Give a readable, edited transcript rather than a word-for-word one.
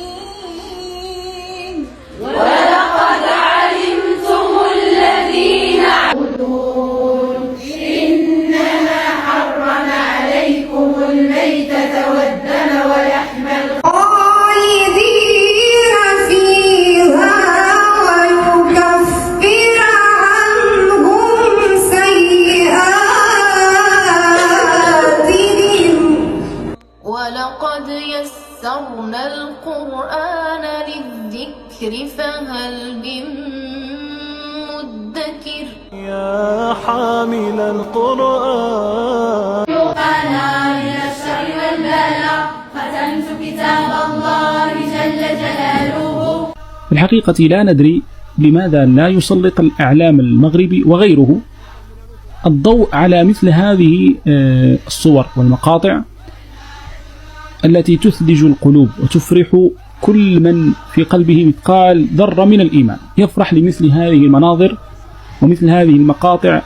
الخاسئين ولقد علمتم الذين اعتدون إنما حرم عليكم الميتة والدم ولحم خالدين فيها ويكفر عنهم سيئاتهم ولقد يسرنا القرآن للذكر فهل من مدكر يا حامل القرآن أنا من الشر والبلاء ختمت كتاب الله جل جلاله. في الحقيقة لا ندري لماذا لا يسلط الإعلام المغربي وغيره الضوء على مثل هذه الصور والمقاطع التي تثلج القلوب وتفرح كل من في قلبه مثقال ذرة من الإيمان، يفرح لمثل هذه المناظر ومثل هذه المقاطع